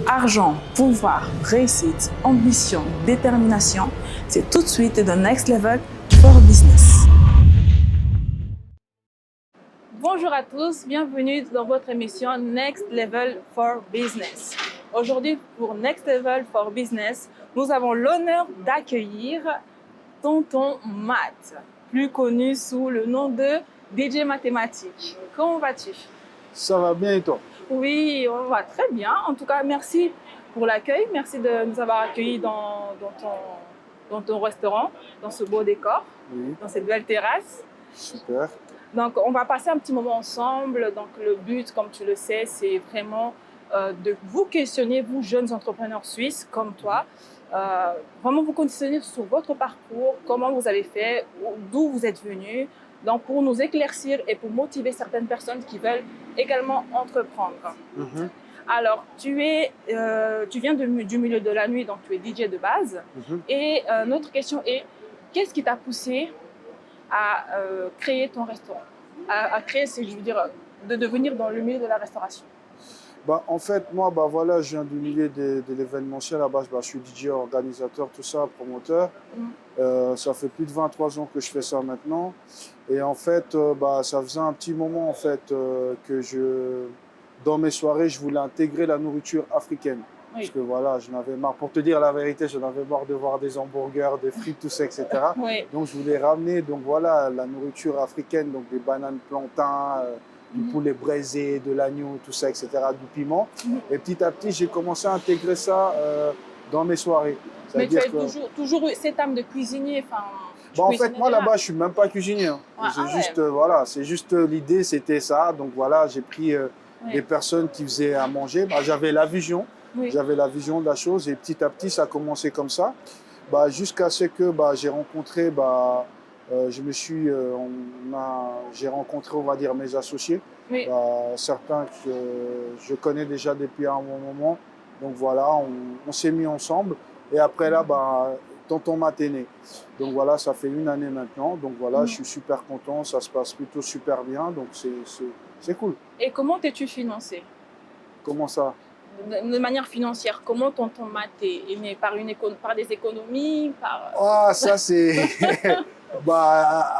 Argent, pouvoir, réussite, ambition, détermination, c'est tout de suite dans Next Level for Business. Bonjour à tous, bienvenue dans votre émission Next Level for Business. Aujourd'hui, pour Next Level for Business, nous avons l'honneur d'accueillir Tonton Matt, plus connu sous le nom de DJ Mathématique. Comment vas-tu? Ça va bien et toi? Oui, on va très bien. En tout cas, merci pour l'accueil. Merci de nous avoir accueillis dans ton restaurant, dans ce beau décor, dans cette belle terrasse. Super. Donc, on va passer un petit moment ensemble. Donc, le but, comme tu le sais, c'est vraiment de vous questionner, vous jeunes entrepreneurs suisses comme toi, vraiment vous questionner sur votre parcours, comment vous avez fait, d'où vous êtes venu, donc pour nous éclaircir et pour motiver certaines personnes qui veulent également entreprendre. Alors, tu viens du milieu de la nuit, donc tu es DJ de base. Et notre question est, qu'est-ce qui t'a poussé à créer ton restaurant, à créer, je veux dire, de devenir dans le milieu de la restauration? En fait, moi, voilà, je viens du milieu de l'événementiel. À la base, je suis DJ, organisateur, tout ça, promoteur. Ça fait plus de 23 ans que je fais ça maintenant. Et en fait, ça faisait un petit moment en fait, que dans mes soirées, je voulais intégrer la nourriture africaine. Parce que voilà, j'en avais marre. Pour te dire la vérité, j'en avais marre de voir des hamburgers, des frites, tout ça, etc. Donc, je voulais ramener voilà, la nourriture africaine, donc des bananes plantains, du poulet braisé, de l'agneau, tout ça, etc., du piment. Et petit à petit, j'ai commencé à intégrer ça dans mes soirées. Mais tu as toujours eu cette âme de cuisinier, en fait, moi là-bas, je suis même pas cuisinier. C'est juste l'idée, c'était ça. Donc voilà, j'ai pris des personnes qui faisaient à manger. J'avais la vision. J'avais la vision de la chose et petit à petit, ça a commencé comme ça. Jusqu'à ce que j'ai rencontré, j'ai rencontré, on va dire, mes associés. Certains que je connais déjà depuis un bon moment. Donc voilà, on s'est mis ensemble. Et après là, Tonton Matt est né. Donc voilà, ça fait 1 année maintenant. Donc voilà, je suis super content. Ça se passe plutôt super bien. Donc c'est cool. Et comment t'es-tu financé? Comment ça? De manière financière, comment Tonton Matt est né? Par des économies, Ah, ça c'est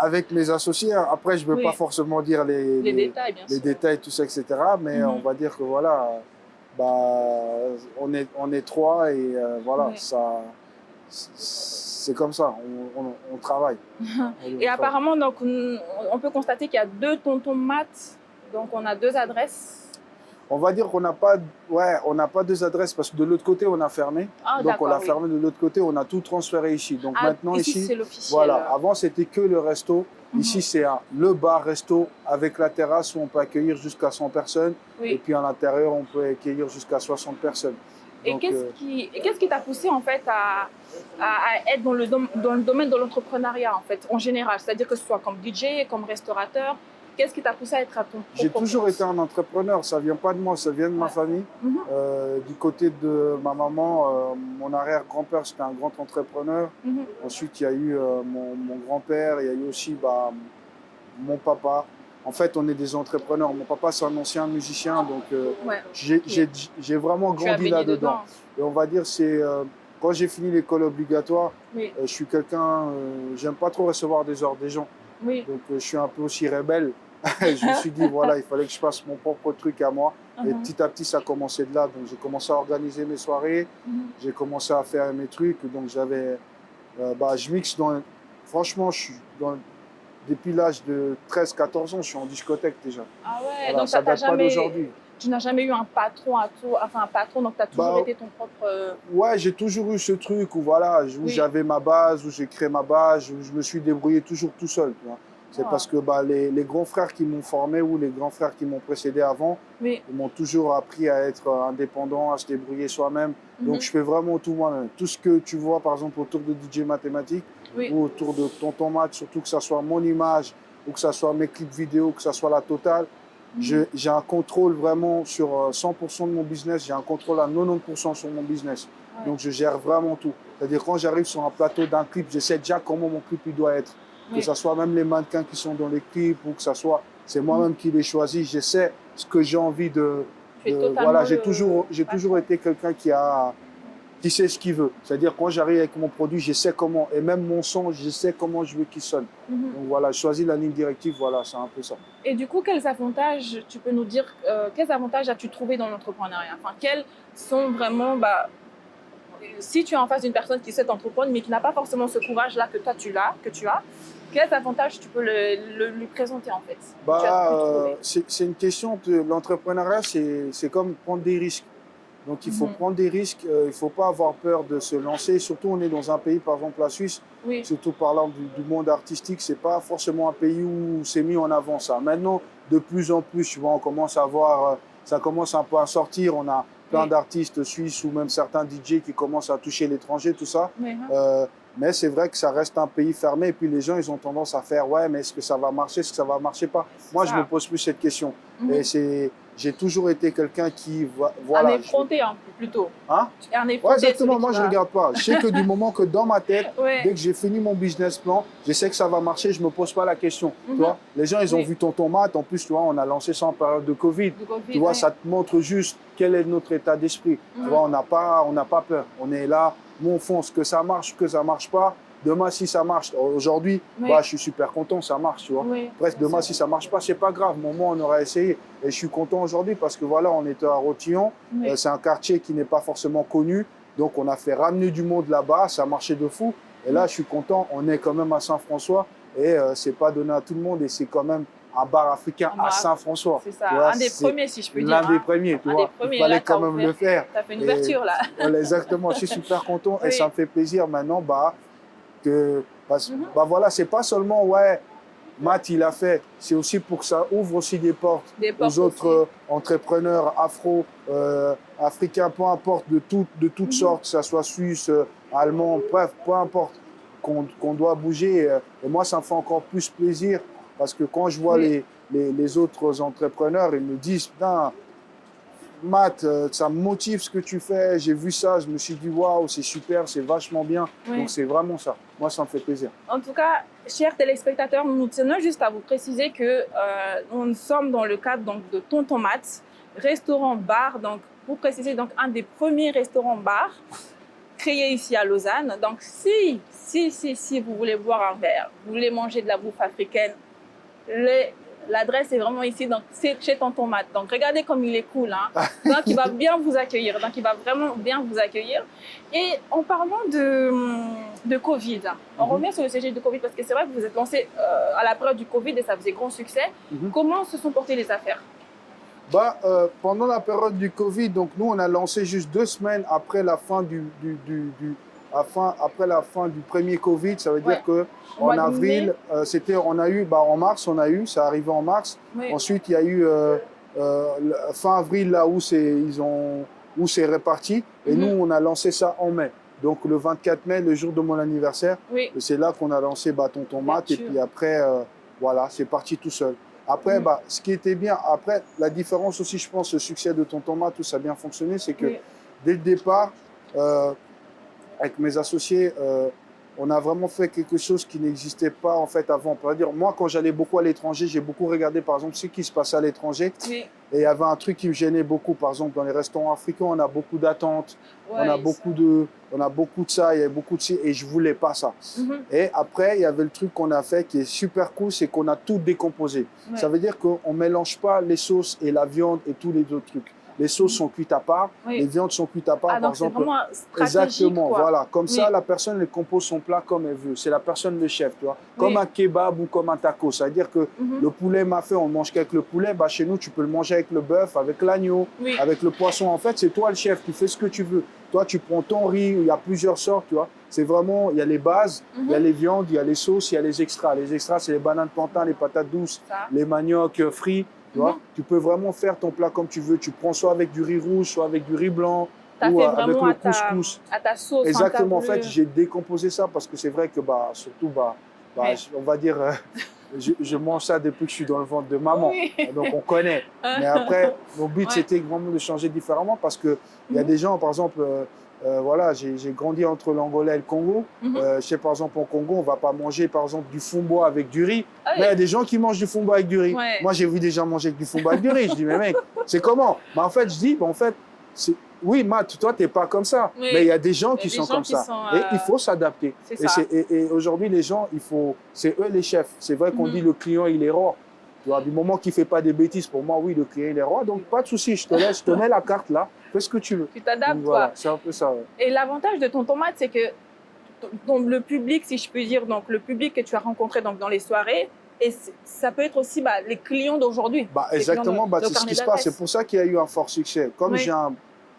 avec mes associés. Après, je ne veux pas forcément dire les détails, bien sûr. Les détails, tout ça, etc. Mais on va dire que voilà, on est 3 et voilà, ça, c'est comme ça, on travaille. Et apparemment, donc, on peut constater qu'il y a 2 Tonton Matt, donc on a 2 adresses. On va dire qu'on n'a pas, on n'a pas 2 adresses parce que de l'autre côté, on a fermé. Donc, on a fermé de l'autre côté, on a tout transféré ici. Donc, maintenant, ici, c'est l'officiel. Voilà, avant, c'était que le resto. Ici, c'est le bar-resto avec la terrasse où on peut accueillir jusqu'à 100 personnes. Et puis, à l'intérieur, on peut accueillir jusqu'à 60 personnes. Et qu'est-ce qui t'a poussé, en fait, à être dans le domaine de l'entrepreneuriat, en fait, en général? C'est-à-dire que ce soit comme DJ, comme restaurateur. Qu'est-ce qui t'a poussé à être à ton propre J'ai toujours été un entrepreneur, ça ne vient pas de moi, ça vient de ma famille. Du côté de ma maman, mon arrière-grand-père, c'était un grand entrepreneur. Ensuite, il y a eu mon grand-père, il y a eu aussi mon papa. En fait, on est des entrepreneurs. Mon papa, c'est un ancien musicien, donc j'ai vraiment grandi là-dedans. Et on va dire, quand j'ai fini l'école obligatoire, je suis quelqu'un, j'aime pas trop recevoir des ordres des gens. Donc, je suis un peu aussi rebelle. Je me suis dit, voilà, il fallait que je fasse mon propre truc à moi. Et petit à petit, ça a commencé de là. Donc, j'ai commencé à organiser mes soirées. J'ai commencé à faire mes trucs. Donc, je mixe franchement, depuis l'âge de 13-14 ans, je suis en discothèque déjà. Ah ouais, voilà, donc ça date pas d'aujourd'hui. Tu n'as jamais eu un patron, donc tu as toujours été ton propre... Ouais, j'ai toujours eu ce truc où j'avais ma base, où j'ai créé ma base, où je me suis débrouillé toujours tout seul. C'est parce que les grands frères qui m'ont formé ou les grands frères qui m'ont précédé avant, ils m'ont toujours appris à être indépendant, à se débrouiller soi-même. Donc je fais vraiment tout moi-même. Tout ce que tu vois par exemple autour de DJ Mathématique ou autour de Tonton Matt, surtout que ça soit mon image ou que ça soit mes clips vidéo, que ça soit la totale, j'ai un contrôle vraiment sur 100% de mon business, j'ai un contrôle à 90% sur mon business. Donc je gère vraiment tout. C'est-à-dire quand j'arrive sur un plateau d'un clip, je sais déjà comment mon clip il doit être. Que ce soit même les mannequins qui sont dans les clips ou que ce soit, c'est moi-même qui les choisis. Je sais ce que j'ai envie de fais totalement voilà, j'ai toujours été quelqu'un qui sait ce qu'il veut. C'est-à-dire, quand j'arrive avec mon produit, je sais comment, et même mon son, je sais comment je veux qu'il sonne. Donc voilà, je choisis la ligne directive, voilà, c'est un peu ça. Et du coup, quels avantages, tu peux nous dire, quels avantages as-tu trouvé dans l'entrepreneuriat? Enfin, quels sont vraiment, si tu es en face d'une personne qui souhaite entreprendre, mais qui n'a pas forcément ce courage-là que toi tu as, quels avantages tu peux lui présenter en fait? C'est une question de l'entrepreneuriat, c'est comme prendre des risques. Donc il faut prendre des risques, il ne faut pas avoir peur de se lancer. Surtout, on est dans un pays, par exemple la Suisse, surtout parlant du monde artistique, ce n'est pas forcément un pays où c'est mis en avant ça. Maintenant, de plus en plus, tu vois, on commence à voir, ça commence un peu à sortir. On a plein d'artistes suisses ou même certains DJ qui commencent à toucher l'étranger, tout ça. Mais c'est vrai que ça reste un pays fermé et puis les gens, ils ont tendance à faire « ouais, mais est-ce que ça va marcher, est-ce que ça va marcher pas ?» Moi, je me pose plus cette question. Et j'ai toujours été quelqu'un qui… Voilà, un effronté plutôt. Hein? Un effronté, ouais, exactement, moi je ne regarde pas. Je sais que du moment que dans ma tête, dès que j'ai fini mon business plan, je sais que ça va marcher, je ne me pose pas la question. Tu vois? Les gens, ils ont vu Tonton Matt, en plus, tu vois, on a lancé ça en période de Covid. Tu vois, ça te montre juste quel est notre état d'esprit. Tu vois, on n'a pas peur. On est là, nous on fonce, que ça marche pas. Demain, si ça marche, aujourd'hui, je suis super content, ça marche, tu vois. Presque demain, si ça marche pas, c'est pas grave. Moi, on aura essayé. Et je suis content aujourd'hui parce que voilà, on était à Rotillon. C'est un quartier qui n'est pas forcément connu. Donc, on a fait ramener du monde là-bas. Ça a marché de fou. Et là, je suis content. On est quand même à Saint-François. Et c'est pas donné à tout le monde. Et c'est quand même un bar africain à Saint-François. C'est ça, vois, un des premiers, si je peux dire. L'un des premiers, tu vois. Il fallait quand même le faire. Tu as fait une ouverture, là. Voilà, exactement. Je suis super content. Et ça me fait plaisir maintenant, voilà, c'est pas seulement Matt il a fait, c'est aussi pour que ça ouvre aussi des portes aux autres entrepreneurs africains, peu importe, de toutes sortes, que ça soit suisse, allemand, bref, peu importe, qu'on doit bouger. Et moi, ça me fait encore plus plaisir parce que quand je vois les autres entrepreneurs, ils me disent, putain, Matt, ça me motive ce que tu fais, j'ai vu ça, je me suis dit waouh, c'est super, c'est vachement bien. Donc c'est vraiment ça. Moi, ça me fait plaisir. En tout cas, chers téléspectateurs, nous tenons juste à vous préciser que nous sommes dans le cadre donc, de Tonton Matt, restaurant-bar. Donc, pour préciser, donc, un des premiers restaurants-bars créés ici à Lausanne. Donc, si vous voulez boire un verre, vous voulez manger de la bouffe africaine, l'adresse est vraiment ici, donc c'est chez Tonton Matt. Donc regardez comme il est cool, hein. Donc il va bien vous accueillir, donc il va vraiment bien vous accueillir. Et en parlant de Covid, on revient sur le sujet de Covid parce que c'est vrai que vous êtes lancé à la période du Covid et ça faisait grand succès. Comment se sont portées les affaires? Pendant la période du Covid, donc nous on a lancé juste 2 semaines après la fin après la fin du premier Covid, ça veut dire que en avril, en mars, ça arrivait en mars. Ensuite, il y a eu fin avril là où c'est réparti. Et nous, on a lancé ça en mai. Donc le 24 mai, le jour de mon anniversaire, c'est là qu'on a lancé Tonton Matt. Et puis après, voilà, c'est parti tout seul. Après, ce qui était bien, après, la différence aussi, je pense, le succès de Tonton Matt, tout ça a bien fonctionné, c'est que dès le départ, avec mes associés, on a vraiment fait quelque chose qui n'existait pas en fait avant. On peut dire, moi, quand j'allais beaucoup à l'étranger, j'ai beaucoup regardé par exemple ce qui se passait à l'étranger. Et il y avait un truc qui me gênait beaucoup. Par exemple, dans les restaurants africains, on a beaucoup d'attentes, on a beaucoup de ça, il y a beaucoup de ci, et je voulais pas ça. Et après, il y avait le truc qu'on a fait qui est super cool, c'est qu'on a tout décomposé. Ça veut dire qu'on mélange pas les sauces et la viande et tous les autres trucs. Les sauces sont cuites à part, les viandes sont cuites à part, par exemple. Exactement, quoi. Voilà. Comme ça, la personne elle compose son plat comme elle veut. C'est la personne le chef, tu vois. Comme un kebab ou comme un taco. C'est-à-dire que le poulet m'a fait, on mange qu'avec le poulet. Chez nous, tu peux le manger avec le bœuf, avec l'agneau, avec le poisson. En fait, c'est toi le chef, tu fais ce que tu veux. Toi, tu prends ton riz, il y a plusieurs sortes, tu vois. C'est vraiment, il y a les bases, il y a les viandes, il y a les sauces, il y a les extras. Les extras, c'est les bananes plantains, les patates douces, les maniocs frits. Tu peux vraiment faire ton plat comme tu veux. Tu prends soit avec du riz rouge, soit avec du riz blanc, ou avec le couscous. À ta sauce. Exactement. En fait, j'ai décomposé ça parce que c'est vrai que surtout, on va dire, je mange ça depuis que je suis dans le ventre de maman. Oui. Donc, on connaît. Mais après, mon but, c'était vraiment de changer différemment parce qu'il y a des gens, par exemple, voilà, j'ai grandi entre l'Angola et le Congo. Je sais, par exemple, au Congo, on ne va pas manger, par exemple, du fumbo avec du riz. Ah oui. Mais il y a des gens qui mangent du fumbo avec du riz. Ouais. Moi, j'ai vu des gens manger avec du fumbo avec du riz. Je dis, mais mec, c'est comment? Mais en fait, je dis, en fait, oui, Matt, toi, tu n'es pas comme ça. Oui. Mais il y a des gens qui sont comme ça. Et il faut s'adapter. Et aujourd'hui, les gens, c'est eux les chefs. C'est vrai qu'on dit le client, il est roi. Tu vois, du moment qu'il ne fait pas des bêtises, pour moi, oui, le client, il est roi. Donc, pas de souci, je te laisse, je te mets la carte là. Fais ce que tu veux. Tu t'adaptes, voilà, toi. c'est un peu ça. Ouais. Et l'avantage de Tonton Matt, c'est que donc, le public, si je puis dire, donc, le public que tu as rencontré donc, dans les soirées, et ça peut être aussi les clients d'aujourd'hui. Exactement, c'est ce qui se passe. C'est pour ça qu'il y a eu un fort succès. Comme j'ai un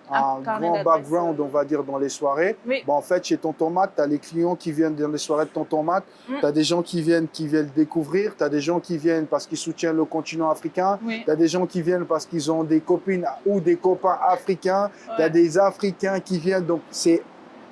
grand background, on va dire, dans les soirées. Oui. En fait, chez Tonton Matt, tu as les clients qui viennent dans les soirées de Tonton Matt. Tu as des gens qui viennent découvrir. Tu as des gens qui viennent parce qu'ils soutiennent le continent africain. Oui. Tu as des gens qui viennent parce qu'ils ont des copines ou des copains africains. Ouais. Tu as des Africains qui viennent. Donc, c'est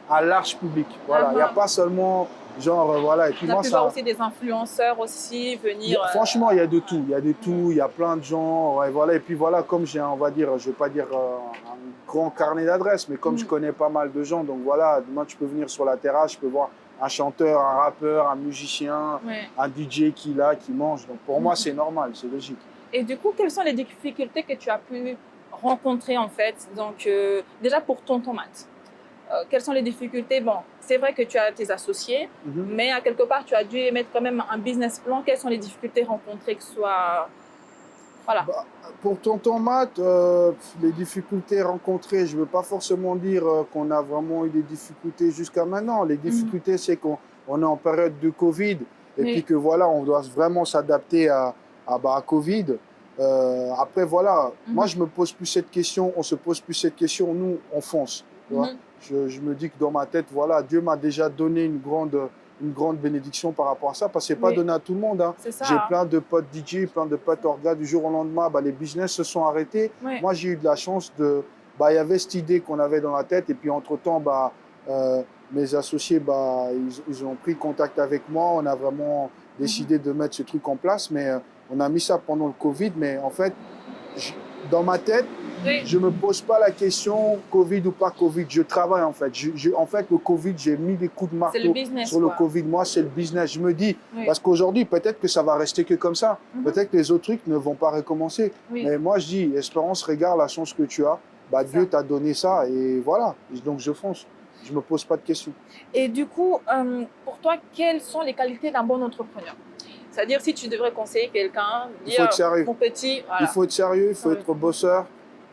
à large public. Voilà. Il n'y a pas seulement... Genre, voilà. Et puis moi, ça... aussi des influenceurs aussi venir. Franchement, il y a de tout. Il y a de tout. Il y a plein de gens. Ouais, voilà. Et puis voilà, comme j'ai, on va dire, je vais pas dire un grand carnet d'adresses, mais comme je connais pas mal de gens, donc voilà, demain tu peux venir sur la terrasse, je peux voir un chanteur, un rappeur, un musicien, un DJ qui mange. Donc pour moi, c'est normal, c'est logique. Et du coup, quelles sont les difficultés que tu as pu rencontrer en fait? Donc déjà pour Tonton Matt. Quelles sont les difficultés? Bon, c'est vrai que tu as tes associés, mais à quelque part, tu as dû mettre quand même un business plan. Quelles sont les difficultés rencontrées, que ce soit... Voilà. Pour Tonton Matt, les difficultés rencontrées, je ne veux pas forcément dire qu'on a vraiment eu des difficultés jusqu'à maintenant. Les difficultés, c'est qu'on est en période de Covid et puis que voilà, on doit vraiment s'adapter à Covid. Après, voilà, moi, je me pose plus cette question, on se pose plus cette question, nous, on fonce. Tu vois. Je me dis que dans ma tête, voilà, Dieu m'a déjà donné une grande bénédiction par rapport à ça, parce que ce n'est pas donné à tout le monde. Hein. J'ai plein de potes DJ, plein de potes orgas, du jour au lendemain, les business se sont arrêtés. Moi, j'ai eu de la chance de... il y avait cette idée qu'on avait dans la tête, et puis entre-temps, mes associés, ils ont pris contact avec moi, on a vraiment décidé de mettre ce truc en place, mais on a mis ça pendant le Covid, mais en fait, dans ma tête, je ne me pose pas la question Covid ou pas Covid. Je travaille en fait. En fait, le Covid, j'ai mis des coups de marteau sur le Covid. Moi, c'est le business. Je me dis, parce qu'aujourd'hui, peut-être que ça va rester que comme ça. Peut-être que les autres trucs ne vont pas recommencer. Mais moi, je dis, Espérance, regarde la chance que tu as. Dieu t'a donné ça et voilà. Donc, je fonce. Je ne me pose pas de questions. Et du coup, pour toi, quelles sont les qualités d'un bon entrepreneur? C'est-à-dire, si tu devrais conseiller quelqu'un, il faut être sérieux. Mon petit, voilà. Il faut être sérieux, il faut être bosseur.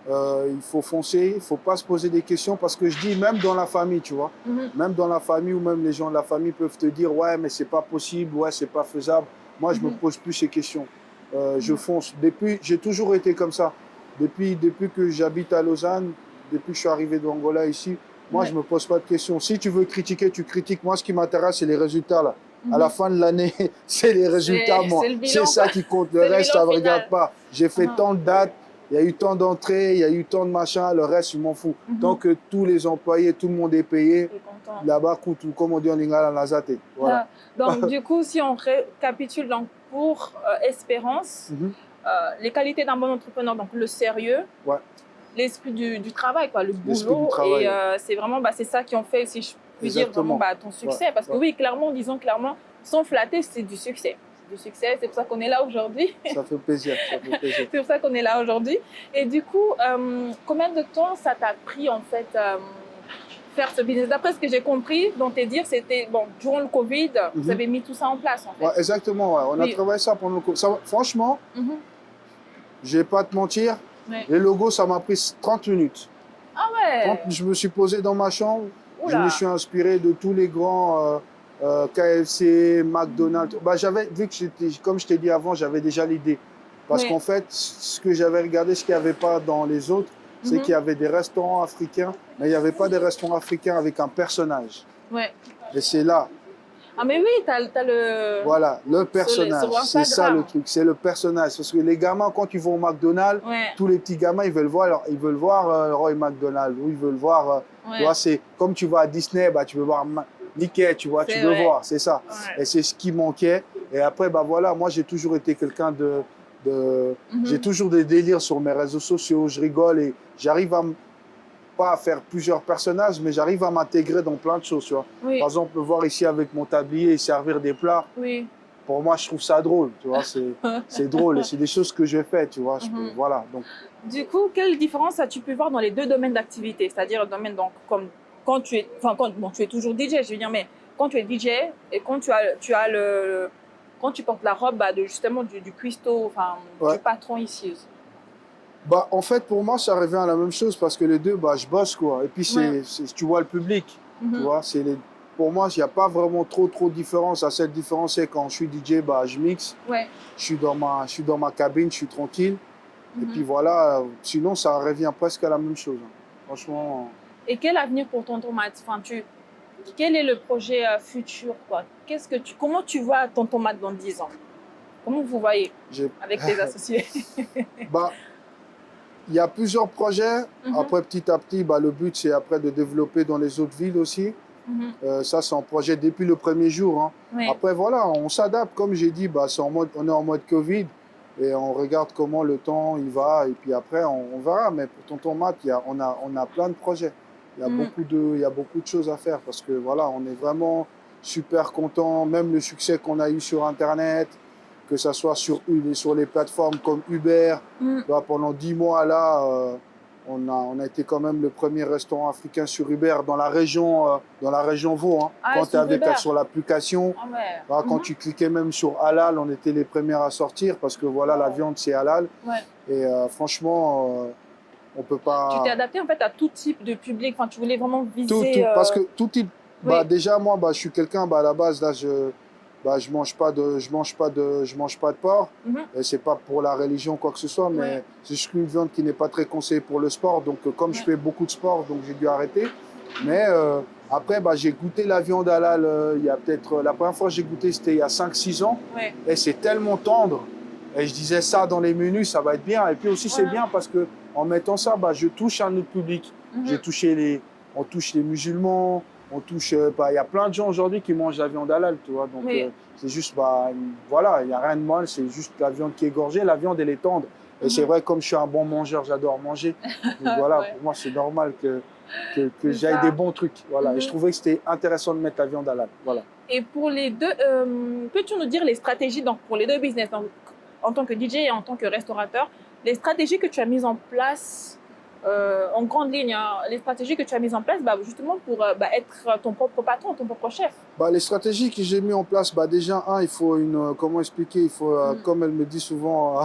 Il faut foncer, il ne faut pas se poser des questions parce que je dis même dans la famille, tu vois, même dans la famille ou même les gens de la famille peuvent te dire ouais mais c'est pas possible, ouais c'est pas faisable. Moi je me pose plus ces questions, je fonce. J'ai toujours été comme ça. Depuis que j'habite à Lausanne, depuis que je suis arrivé d'Angola ici, moi je me pose pas de questions. Si tu veux critiquer, tu critiques. Moi ce qui m'intéresse c'est les résultats là. À la fin de l'année, c'est les résultats. C'est ça qui compte. Le reste ça ne regarde pas. J'ai fait tant de dates. Il y a eu tant d'entrées, il y a eu tant de machins, le reste, je m'en fous. Tant que tous les employés, tout le monde est payé, là-bas, comme on dit en lingala, nazate. Voilà. Donc, du coup, si on récapitule donc, pour Espérance, les qualités d'un bon entrepreneur, donc le sérieux, l'esprit du travail, quoi, le boulot, et c'est vraiment c'est ça qui en fait, si je puis dire, vraiment ton succès. Parce que oui, clairement, disons clairement, sans flatter, c'est du succès. Succès, c'est pour ça qu'on est là aujourd'hui. Ça fait plaisir, ça fait plaisir. C'est pour ça qu'on est là aujourd'hui. Et du coup, combien de temps ça t'a pris en fait faire ce business? D'après ce que j'ai compris dans tes dires, c'était durant le Covid, vous avez mis tout ça en place en fait. Ouais, exactement, on a travaillé ça pendant le Covid. Franchement, je vais pas te mentir, les logos ça m'a pris 30 minutes. Ah ouais. Quand je me suis posé dans ma chambre, je me suis inspiré de tous les grands KFC, McDonald's. Vu que comme je t'ai dit avant, j'avais déjà l'idée. Parce qu'en fait, ce que j'avais regardé, ce qu'il n'y avait pas dans les autres, c'est qu'il y avait des restaurants africains, mais il n'y avait pas de restaurants africains avec un personnage. Et c'est là. Ah mais oui, t'as le... Voilà, le personnage, c'est ça le truc, c'est le personnage. Parce que les gamins, quand ils vont au McDonald's, tous les petits gamins, ils veulent voir Roy McDonald, ou ils veulent voir, tu vois, c'est comme tu vas à Disney, tu veux voir Mickey, tu vois, tu veux voir, c'est ça. Et c'est ce qui manquait. Et après, bah voilà, moi, j'ai toujours été quelqu'un j'ai toujours des délires sur mes réseaux sociaux, je rigole et j'arrive pas à faire plusieurs personnages, mais j'arrive à m'intégrer dans plein de choses, tu vois. Oui. Par exemple, me voir ici avec mon tablier et servir des plats. Oui. Pour moi, je trouve ça drôle, tu vois. C'est drôle et c'est des choses que je fais, tu vois. Voilà. Donc. Du coup, quelle différence as-tu pu voir dans les deux domaines d'activité? C'est-à-dire le domaine, donc, comme quand tu es, enfin, bon, tu es toujours DJ, je veux dire, mais quand tu es DJ et quand quand tu portes la robe justement du cuistot, enfin, du patron ici. Bah, en fait, pour moi, ça revient à la même chose parce que les deux, bah, je bosse, quoi. Et puis, tu vois le public, tu vois. Pour moi, il n'y a pas vraiment trop de différence. La seule différence, c'est quand je suis DJ, bah, je mixe. Ouais. Je suis dans ma cabine, je suis tranquille. Et puis voilà, sinon, ça revient presque à la même chose. Hein. Franchement. Et quel avenir pour Tonton Matt? Enfin, quel est le projet futur, quoi? Comment tu vois Tonton Matt dans 10 ans? Comment vous voyez avec tes associés? Bah, il y a plusieurs projets. Après, petit à petit, bah, le but, c'est après de développer dans les autres villes aussi. Ça, c'est un projet depuis le premier jour. Hein. Oui. Après, voilà, on s'adapte. Comme j'ai dit, bah, on est en mode Covid et on regarde comment le temps il va. Et puis après, on verra. Mais pour Tonton Matt, on a plein de projets. Il y a beaucoup de choses à faire parce que voilà, on est vraiment super content. Même le succès qu'on a eu sur Internet, que ce soit sur les plateformes comme Uber. Bah, pendant 10 mois, là, on a été quand même le premier restaurant africain sur Uber dans la région Vaud. Hein. Quand tu avais sur l'application, quand tu cliquais même sur Halal, on était les premiers à sortir parce que voilà, la viande, c'est Halal. Ouais. Et franchement, on peut pas... Tu t'es adapté en fait à tout type de public. Enfin, tu voulais vraiment viser... Parce que tout type... Bah, déjà, moi, bah, je suis quelqu'un, bah, à la base, là, je mange pas de porc. Et c'est pas pour la religion ou quoi que ce soit, mais c'est juste une viande qui n'est pas très conseillée pour le sport. Donc, comme je fais beaucoup de sport, donc j'ai dû arrêter. Mais après, bah, j'ai goûté la viande halal. Il y a peut-être la première fois que j'ai goûté, c'était il y a 5-6 ans. Et c'est tellement tendre. Et je disais ça dans les menus, ça va être bien. Et puis aussi, c'est bien parce que en mettant ça, bah, je touche un autre public. On touche les musulmans. On touche, il y a plein de gens aujourd'hui qui mangent la viande halal, tu vois. Donc, c'est juste, voilà, il n'y a rien de mal, c'est juste la viande qui est gorgée. La viande, elle est tendre. Et c'est vrai, comme je suis un bon mangeur, j'adore manger. Donc voilà, pour moi, c'est normal que j'aille des bons trucs. Voilà. Et je trouvais que c'était intéressant de mettre la viande halal. Voilà. Et pour les deux, peux-tu nous dire les stratégies donc, pour les deux business, donc, en tant que DJ et en tant que restaurateur, les stratégies que tu as mises en place en grande ligne, hein, les stratégies que tu as mises en place justement pour être ton propre patron, ton propre chef? Les stratégies que j'ai mises en place, déjà, il faut comment expliquer, il faut, comme elle me dit souvent,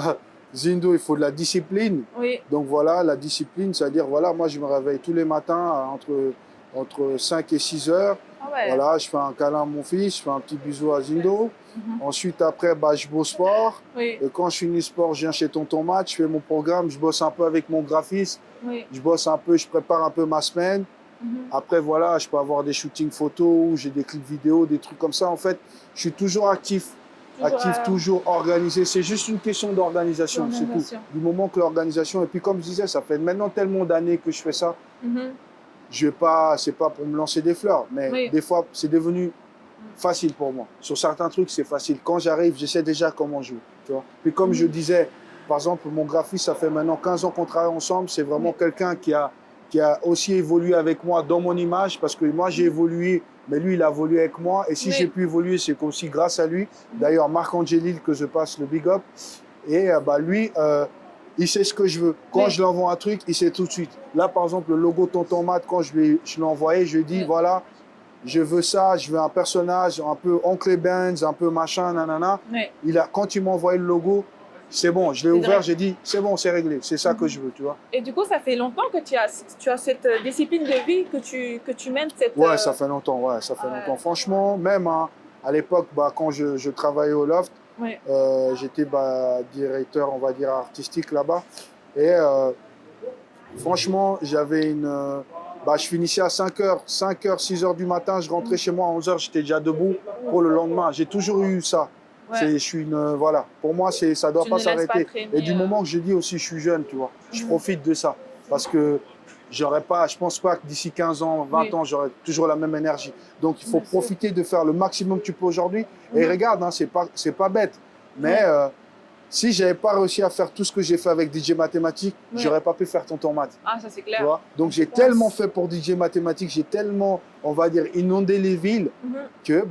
Zindo, il faut de la discipline. Oui. Donc voilà, la discipline, c'est-à-dire, voilà, moi je me réveille tous les matins entre 5 et 6 heures. Voilà, je fais un câlin à mon fils, je fais un petit bisou à Zindo. Ensuite, après, je vais au sport. Et quand je finis le sport, je viens chez Tonton Matt, je fais mon programme, je bosse un peu avec mon graphiste. Je bosse un peu, je prépare un peu ma semaine. Après, voilà, je peux avoir des shootings photos, j'ai des clips vidéo, des trucs comme ça. En fait, je suis toujours actif. Toujours organisé. C'est juste une question d'organisation, c'est tout. Du moment que l'organisation... Et puis, comme je disais, ça fait maintenant tellement d'années que je fais ça. C'est pas pour me lancer des fleurs, mais des fois, c'est devenu facile pour moi. Sur certains trucs, c'est facile. Quand j'arrive, je sais déjà comment jouer. Tu vois. Puis comme je disais, par exemple, mon graphiste, ça fait maintenant 15 ans qu'on travaille ensemble. C'est vraiment quelqu'un qui a aussi évolué avec moi dans mon image, parce que moi, j'ai évolué, mais lui, il a évolué avec moi. Et si j'ai pu évoluer, c'est aussi grâce à lui. D'ailleurs, Marc Angélil, que je passe le big up. Et lui... il sait ce que je veux. Quand je lui envoie un truc, il sait tout de suite. Là, par exemple, le logo Tonton Matt, quand je l'ai envoyé, je lui ai dit, voilà, je veux ça, je veux un personnage un peu Oncle Benz, un peu machin, nanana. Quand il m'a envoyé le logo, c'est bon, je l'ai ouvert, j'ai dit, c'est bon, c'est réglé, c'est ça que je veux, tu vois. Et du coup, ça fait longtemps que tu as cette discipline de vie que tu mènes Ouais, ça fait longtemps, longtemps. Franchement, même à l'époque, quand je travaillais au Loft, j'étais directeur, on va dire, artistique là-bas. Et franchement, j'avais je finissais à 5h, 6h du matin, je rentrais chez moi à 11h, j'étais déjà debout pour le lendemain. J'ai toujours eu ça. Je suis voilà. Pour moi, ça ne doit pas s'arrêter. Et du moment que je dis aussi, je suis jeune, tu vois, je profite de ça. Parce que je pense pas que d'ici 15 ans, 20 ans, j'aurai toujours la même énergie. Donc, il faut profiter de faire le maximum que tu peux aujourd'hui. Et regarde, hein, c'est pas bête. Mais si je n'avais pas réussi à faire tout ce que j'ai fait avec DJ Mathématiques, j'aurais pas pu faire Tonton Math. Ah, ça c'est clair. Tu vois? Donc, j'ai tellement fait pour DJ Mathématiques, j'ai tellement, on va dire, inondé les villes que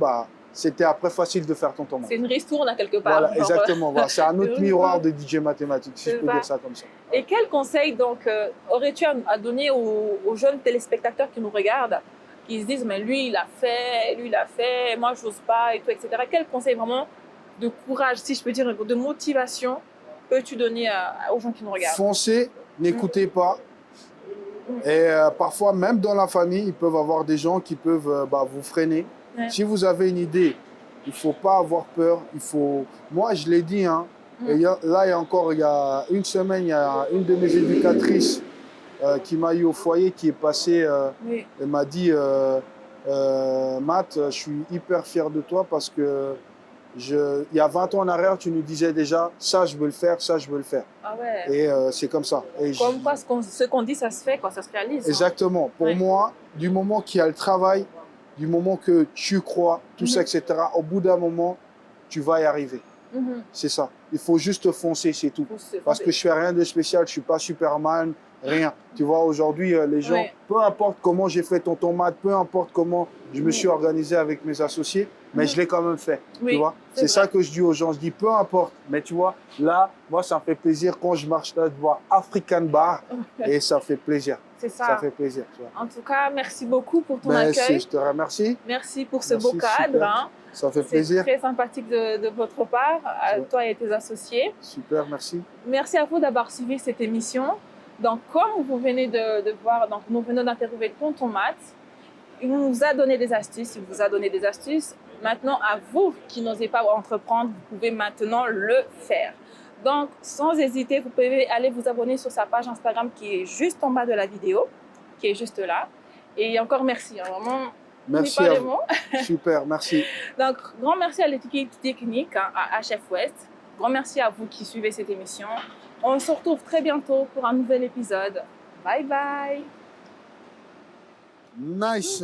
c'était après facile de faire Tonton Math. C'est une ristourne à quelque part. Voilà, exactement. Voilà. C'est un autre miroir de DJ Mathématiques, si je peux dire ça comme ça. Et quel conseil donc aurais-tu à donner aux jeunes téléspectateurs qui nous regardent, qui se disent mais lui il a fait, moi je n'ose pas et tout, etc. Quel conseil vraiment de courage, si je peux dire, de motivation peux-tu donner aux gens qui nous regardent? Foncez, n'écoutez pas. Et parfois, même dans la famille, ils peuvent avoir des gens qui peuvent vous freiner. Si vous avez une idée, il ne faut pas avoir peur. Moi, je l'ai dit, hein, et il y a une semaine, il y a une de mes éducatrices qui m'a eu au foyer, qui est passée, elle m'a dit Matt, je suis hyper fier de toi parce que il y a 20 ans en arrière, tu nous disais déjà ça, je veux le faire, ça, je veux le faire. Ah ouais. Et c'est comme ça. Et comme quoi, ce qu'on dit, ça se fait, quoi, ça se réalise. Exactement. Hein. Pour moi, du moment qu'il y a le travail, du moment que tu crois, tout ça, etc., au bout d'un moment, tu vas y arriver. C'est ça. Il faut juste foncer, c'est tout. Parce que je fais rien de spécial, je suis pas Superman, rien. Tu vois, aujourd'hui, les gens, peu importe comment j'ai fait Tonton Math, peu importe comment je me suis organisé avec mes associés, mais je l'ai quand même fait. Tu vois, c'est ça que je dis aux gens. Je dis peu importe, mais tu vois, là, moi, ça me fait plaisir quand je marche là de voir African Bar et ça fait plaisir. C'est ça. Ça fait plaisir. Tu vois. En tout cas, merci beaucoup pour ton accueil. Je te remercie. Merci pour ce beau cadre. Hein. Ça fait plaisir. C'est très sympathique de votre part, à toi et tes associés. Super, merci. Merci à vous d'avoir suivi cette émission. Donc, comme vous venez de voir, donc, nous venons d'interviewer Tonton Math. Il nous a donné des astuces, il vous a donné des astuces. Maintenant, à vous qui n'osez pas entreprendre, vous pouvez maintenant le faire. Donc, sans hésiter, vous pouvez aller vous abonner sur sa page Instagram qui est juste en bas de la vidéo, qui est juste là. Et encore merci, hein, vraiment. Merci à vous. Super, merci. Donc, grand merci à l'équipe technique, hein, à HF West. Grand merci à vous qui suivez cette émission. On se retrouve très bientôt pour un nouvel épisode. Bye bye. Nice.